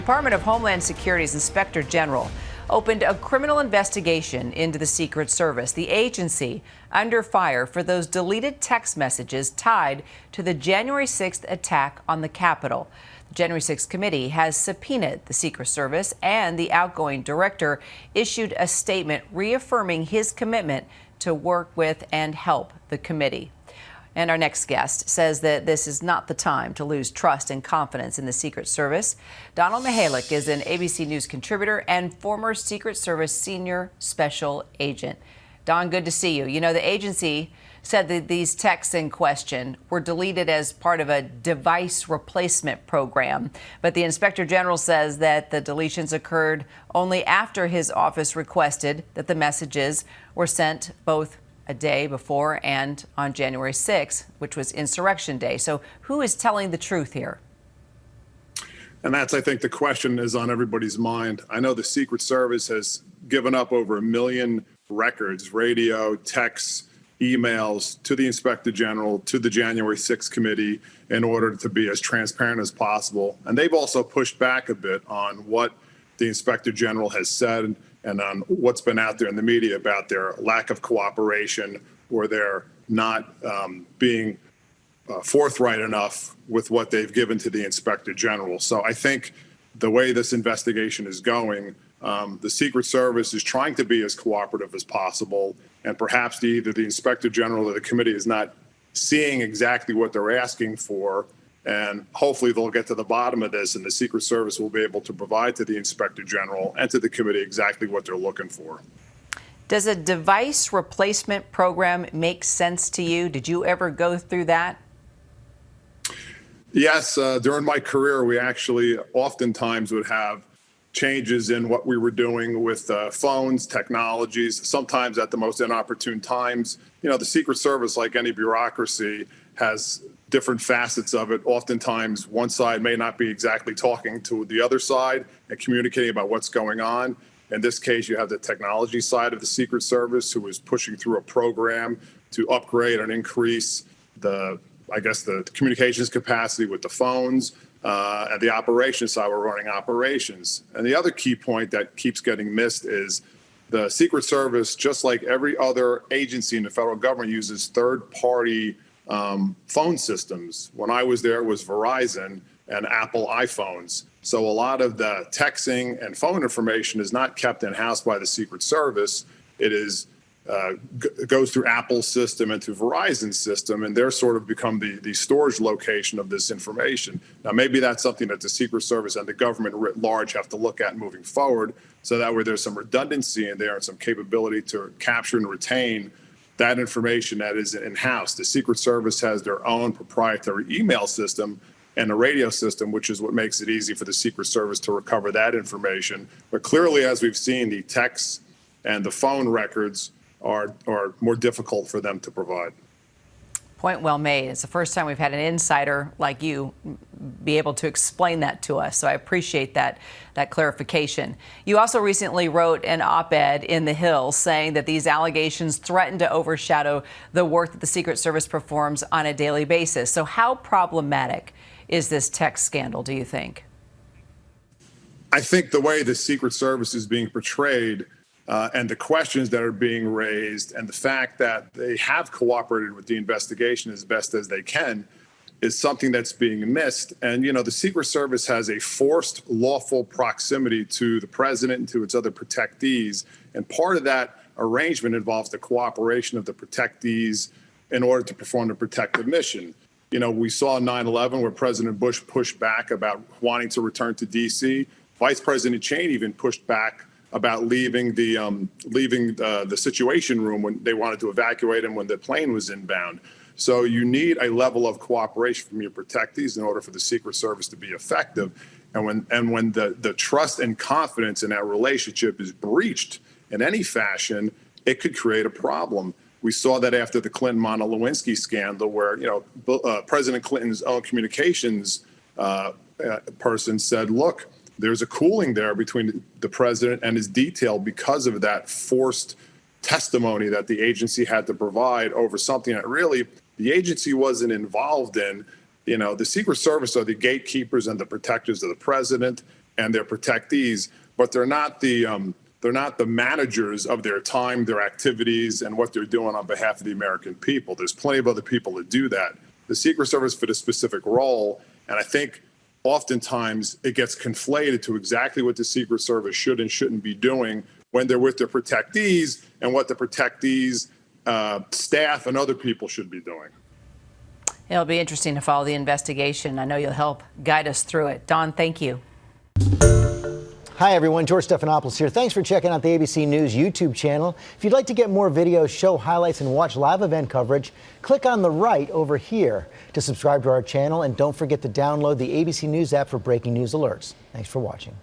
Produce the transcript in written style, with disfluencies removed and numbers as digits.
Department of Homeland Security's Inspector General opened a criminal investigation into the Secret Service, the agency under fire for those deleted text messages tied to the January 6th attack on the Capitol. The January 6th committee has subpoenaed the Secret Service, and the outgoing director issued a statement reaffirming his commitment to work with and help the committee. And our next guest says that this is not the time to lose trust and confidence in the Secret Service. Donald Mihalek is an ABC News contributor and former Secret Service senior special agent. Don, good to see you. You know, the agency said that these texts in question were deleted as part of a device replacement program. But the Inspector General says that the deletions occurred only after his office requested that the messages were sent both a day before and on January 6th, which was Insurrection Day. So who is telling the truth here? And that's, I think, the question is on everybody's mind. I know the Secret Service has given up over 1 million records, radio, texts, emails to the Inspector General, to the January 6th committee in order to be as transparent as possible. And they've also pushed back a bit on what the Inspector General has said and on what's been out there in the media about their lack of cooperation or their not being forthright enough with what they've given to the Inspector General. So I think the way this investigation is going, the Secret Service is trying to be as cooperative as possible, and perhaps either the Inspector General or the committee is not seeing exactly what they're asking for. And hopefully they'll get to the bottom of this, and the Secret Service will be able to provide to the Inspector General and to the committee exactly what they're looking for. Does a device replacement program make sense to you? Did you ever go through that? Yes. During my career, we actually oftentimes would have changes in what we were doing with phones, technologies, sometimes at the most inopportune times. You know, the Secret Service, like any bureaucracy, has different facets of it. Oftentimes, one side may not be exactly talking to the other side and communicating about what's going on. In this case, you have the technology side of the Secret Service, who is pushing through a program to upgrade and increase the communications capacity with the phones. And the operations side, we're running operations. And the other key point that keeps getting missed is the Secret Service, just like every other agency in the federal government, uses third-party phone systems. When I was there, it was Verizon and Apple iPhones. So a lot of the texting and phone information is not kept in-house by the Secret Service. It is goes through Apple's system and through Verizon's system, and they're sort of become the storage location of this information. Now, maybe that's something that the Secret Service and the government writ large have to look at moving forward, so that way there's some redundancy in there and some capability to capture and retain that information that is in-house. The Secret Service has their own proprietary email system and a radio system, which is what makes it easy for the Secret Service to recover that information. But clearly, as we've seen, the texts and the phone records are more difficult for them to provide. Point well made. It's the first time we've had an insider like you be able to explain that to us. So I appreciate that clarification. You also recently wrote an op-ed in The Hill saying that these allegations threaten to overshadow the work that the Secret Service performs on a daily basis. So how problematic is this text scandal, do you think? I think the way the Secret Service is being portrayed and the questions that are being raised and the fact that they have cooperated with the investigation as best as they can is something that's being missed. And, you know, the Secret Service has a forced lawful proximity to the president and to its other protectees. And part of that arrangement involves the cooperation of the protectees in order to perform the protective mission. You know, we saw 9/11 where President Bush pushed back about wanting to return to D.C. Vice President Cheney even pushed back about leaving the Situation Room when they wanted to evacuate him when the plane was inbound. So you need a level of cooperation from your protectees in order for the Secret Service to be effective. And when the trust and confidence in that relationship is breached in any fashion, it could create a problem. We saw that after the Clinton-Monica Lewinsky scandal, where President Clinton's own communications person said, "Look, there's a cooling there between the president and his detail because of that forced testimony that the agency had to provide over something that really the agency wasn't involved in." You know, the Secret Service are the gatekeepers and the protectors of the president. and their protectees, but they're not the managers of their time, their activities, and what they're doing on behalf of the American people. There's plenty of other people that do that. The Secret Service fit a specific role, and I think oftentimes it gets conflated to exactly what the Secret Service should and shouldn't be doing when they're with their protectees and what the protectees, staff, and other people should be doing. It'll be interesting to follow the investigation. I know you'll help guide us through it. Don, thank you. Hi, everyone. George Stephanopoulos here. Thanks for checking out the ABC News YouTube channel. If you'd like to get more videos, show highlights, and watch live event coverage, click on the right over here to subscribe to our channel. And don't forget to download the ABC News app for breaking news alerts. Thanks for watching.